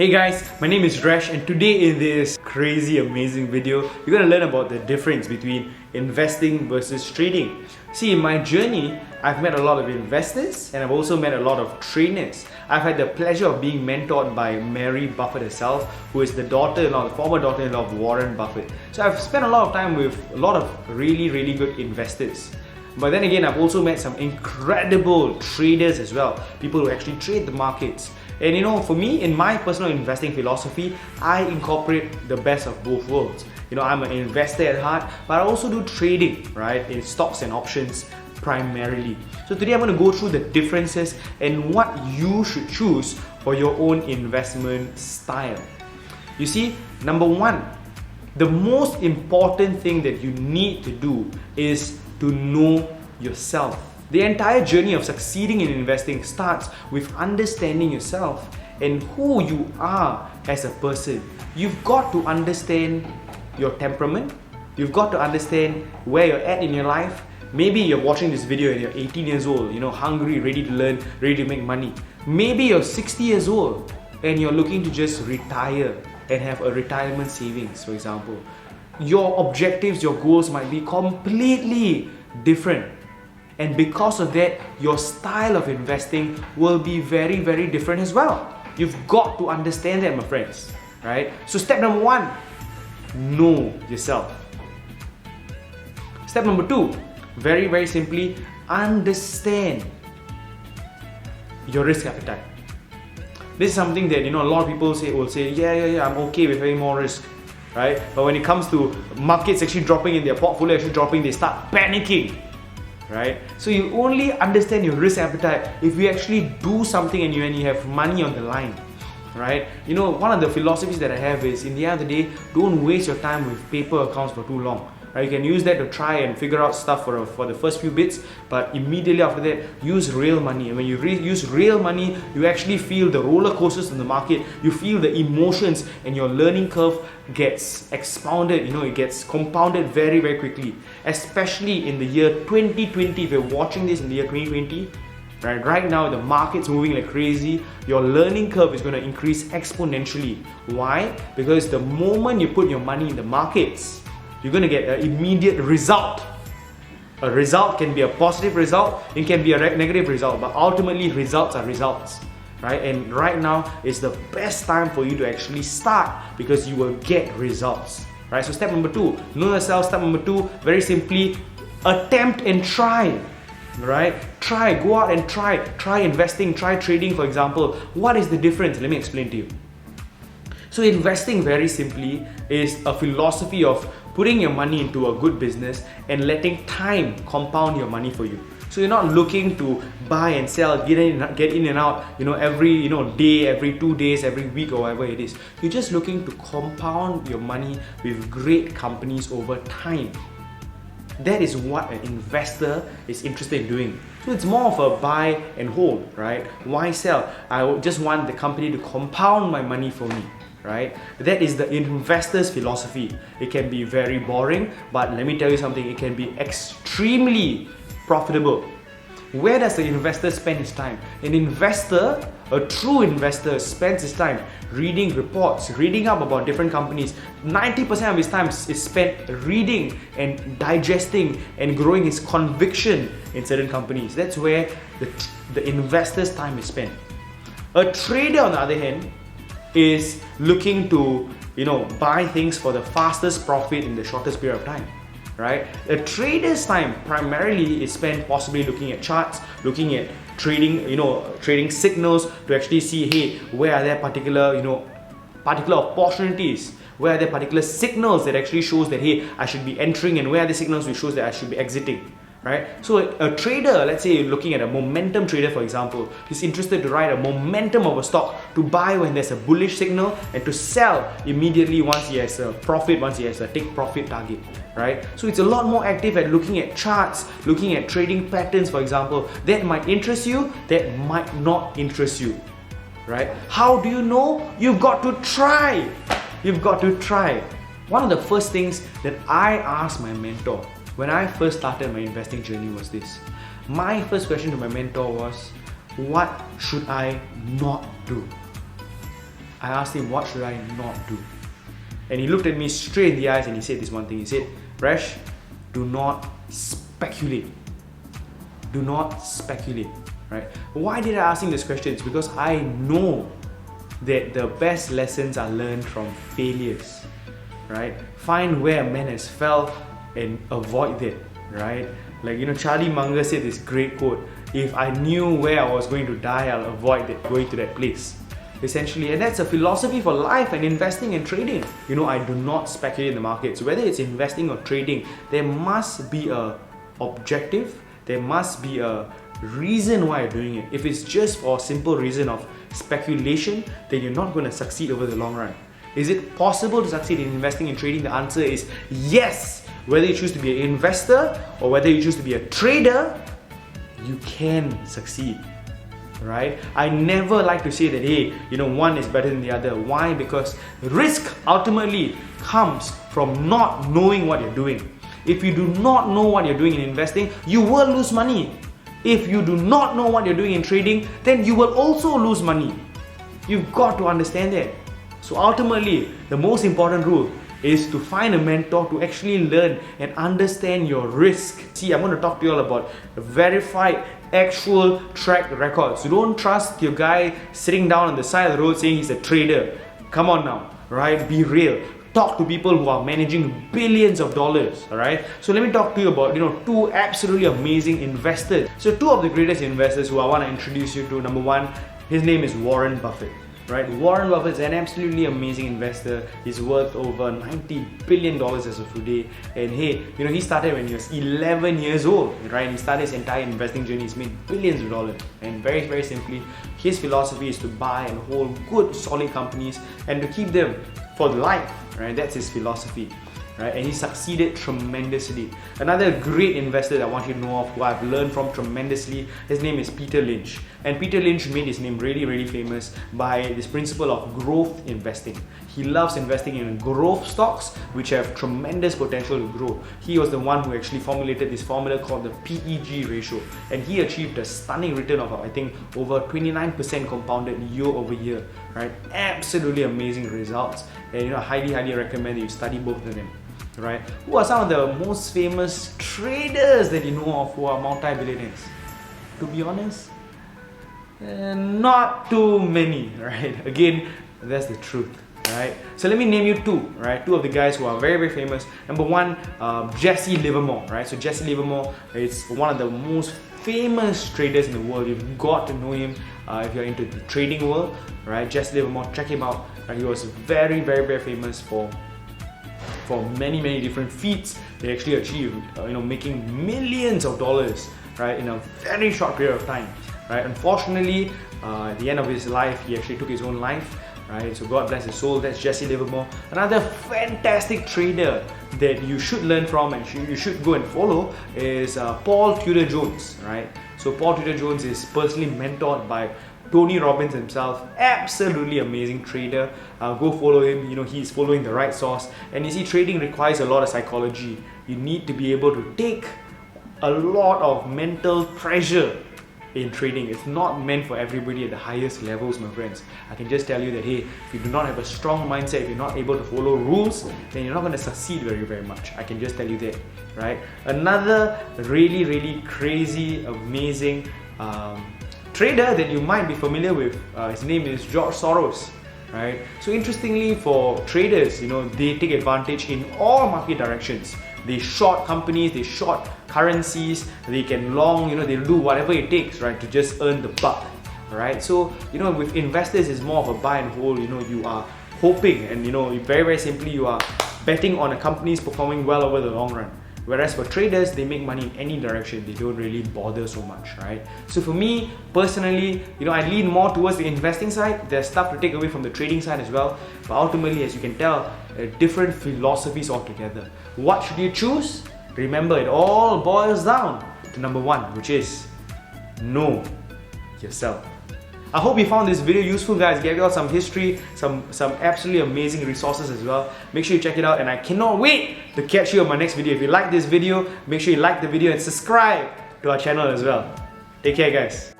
Hey guys, my name is Resh, and today in this crazy amazing video, you're going to learn about the difference between investing versus trading. See, in my journey, I've met a lot of investors and I've also met a lot of trainers. I've had the pleasure of being mentored by Mary Buffett herself, who is the former daughter-in-law of Warren Buffett. So I've spent a lot of time with a lot of really good investors. But then again, I've also met some incredible traders as well, people who actually trade the markets. And you know, for me, in my personal investing philosophy, I incorporate the best of both worlds. You know, I'm an investor at heart, but I also do trading, right, in stocks and options primarily. So today I'm going to go through the differences and what you should choose for your own investment style. You see, number one, the most important thing that you need to do is to know yourself. The entire journey of succeeding in investing starts with understanding yourself and who you are as a person. You've got to understand your temperament. You've got to understand where you're at in your life. Maybe you're watching this video and you're 18 years old, hungry, ready to learn, ready to make money. Maybe you're 60 years old and you're looking to just retire and have a retirement savings, for example. Your objectives, your goals might be completely different. And because of that, your style of investing will be very different as well. You've got to understand that, my friends, right? So step number one, know yourself. Step number two, very simply, understand your risk appetite. This is something that a lot of people will say, yeah, I'm okay with having more risk, right? But when it comes to markets actually dropping in their portfolio, actually dropping, they start panicking. Right? So you only understand your risk appetite if you actually do something and you have money on the line. Right? One of the philosophies that I have is, in the end of the day, don't waste your time with paper accounts for too long. Right? You can use that to try and figure out stuff for the first few bits, but immediately after that, use real money. And when you use real money, you actually feel the roller coasters in the market, you feel the emotions, and your learning curve gets expounded, it gets compounded very quickly. Especially in the year 2020, if you're watching this in the year 2020, right now the market's moving like crazy, your learning curve is going to increase exponentially. Why? Because the moment you put your money in the markets, you're going to get an immediate result. A result can be a positive result, it can be a negative result, but ultimately results are results. Right? And right now is the best time for you to actually start, because you will get results. Right? So step number two, know yourself. Step number two, very simply, attempt and try. Right? Go out and try investing, try trading, for example. What is the difference? Let me explain to you. So investing, very simply, is a philosophy of putting your money into a good business and letting time compound your money for you. So you're not looking to buy and sell, get in and out, every day, every 2 days, every week, or whatever it is. You're just looking to compound your money with great companies over time. That is what an investor is interested in doing. So it's more of a buy and hold, right? Why sell? I just want the company to compound my money for me. Right? That is the investor's philosophy. It can be very boring, but let me tell you something, it can be extremely profitable. Where does the investor spend his time? An investor, a true investor, spends his time reading reports, reading up about different companies. 90% of his time is spent reading and digesting and growing his conviction in certain companies. That's where the investor's time is spent. A trader, on the other hand, is looking to buy things for the fastest profit in the shortest period of time. Right? A trader's time primarily is spent possibly looking at charts, looking at trading signals to actually see, hey, where are there particular opportunities, where are there particular signals that actually shows that, hey, I should be entering, and where are the signals which shows that I should be exiting. Right? So a trader, let's say you're looking at a momentum trader, for example, is interested to ride a momentum of a stock, to buy when there's a bullish signal and to sell immediately once he has a profit, once he has a take profit target. Right? So it's a lot more active at looking at charts, looking at trading patterns, for example. That might interest you, that might not interest you. Right? How do you know? You've got to try. You've got to try. One of the first things that I asked my mentor when I first started my investing journey was this. My first question to my mentor was, what should I not do? I asked him, what should I not do? And he looked at me straight in the eyes and he said this one thing. He said, Resh, do not speculate. Do not speculate, right? Why did I ask him this question? It's because I know that the best lessons are learned from failures, right? Find where a man has fell and avoid that, right? Like, Charlie Munger said this great quote, if I knew where I was going to die, I'll avoid going to that place. Essentially, and that's a philosophy for life and investing and trading. I do not speculate in the markets. Whether it's investing or trading, there must be a objective, there must be a reason why you're doing it. If it's just for a simple reason of speculation, then you're not going to succeed over the long run. Is it possible to succeed in investing and trading? The answer is yes. Whether you choose to be an investor or whether you choose to be a trader, you can succeed. Right? I never like to say that, hey, one is better than the other. Why? Because risk ultimately comes from not knowing what you're doing. If you do not know what you're doing in investing, you will lose money. If you do not know what you're doing in trading, then you will also lose money. You've got to understand that. So ultimately, the most important rule is to find a mentor to actually learn and understand your risk. See, I'm going to talk to you all about verified actual track records. You don't trust your guy sitting down on the side of the road saying he's a trader. Come on now, right? Be real. Talk to people who are managing billions of dollars, alright? So let me talk to you about, two absolutely amazing investors. So two of the greatest investors who I want to introduce you to. Number one, his name is Warren Buffett. Right? Warren Buffett is an absolutely amazing investor. He's worth over $90 billion as of today. And hey, he started when he was 11 years old, right? He started his entire investing journey. He's made billions of dollars. And very, very simply, his philosophy is to buy and hold good, solid companies and to keep them for life, right? That's his philosophy. Right? And he succeeded tremendously. Another great investor that I want you to know of, who I've learned from tremendously, his name is Peter Lynch. And Peter Lynch made his name really, really famous by this principle of growth investing. He loves investing in growth stocks which have tremendous potential to grow. He was the one who actually formulated this formula called the PEG ratio, and he achieved a stunning return of, I think, over 29% compounded year over year. Right? Absolutely amazing results. And I highly recommend that you study both of them. Right? Who are some of the most famous traders that you know of who are multi-billionaires? To be honest, not too many, right? Again, that's the truth, right? So let me name you two, right? Two of the guys who are very, very famous. Number one, Jesse Livermore, right? So Jesse Livermore is one of the most famous traders in the world. You've got to know him if you're into the trading world, right? Jesse Livermore, check him out. He was very, very, very famous for many different feats they actually achieved, making millions of dollars, right, in a very short period of time, right? Unfortunately, at the end of his life, he actually took his own life, right? So God bless his soul. That's Jesse Livermore. Another fantastic trader that you should learn from and you should go and follow is Paul Tudor Jones, right? So Paul Tudor Jones is personally mentored by Tony Robbins himself. Absolutely amazing trader. Go follow him. He's following the right source. And you see, trading requires a lot of psychology. You need to be able to take a lot of mental pressure in trading. It's not meant for everybody at the highest levels, my friends. I can just tell you that, hey, if you do not have a strong mindset, if you're not able to follow rules, then you're not going to succeed very, very much. I can just tell you that, right? Another really crazy, amazing trader that you might be familiar with, his name is George Soros, right? So interestingly, for traders, they take advantage in all market directions. They short companies, they short currencies, they can long, they'll do whatever it takes, right, to just earn the buck, right? So, with investors, it's more of a buy and hold. You are hoping and, very simply, you are betting on a company's performing well over the long run. Whereas for traders, they make money in any direction. They don't really bother so much, right? So for me, personally, I lean more towards the investing side. There's stuff to take away from the trading side as well. But ultimately, as you can tell, different philosophies altogether. What should you choose? Remember, it all boils down to number one, which is know yourself. I hope you found this video useful, guys. Gave you all some history, some absolutely amazing resources as well. Make sure you check it out, and I cannot wait to catch you on my next video. If you like this video, make sure you like the video and subscribe to our channel as well. Take care, guys.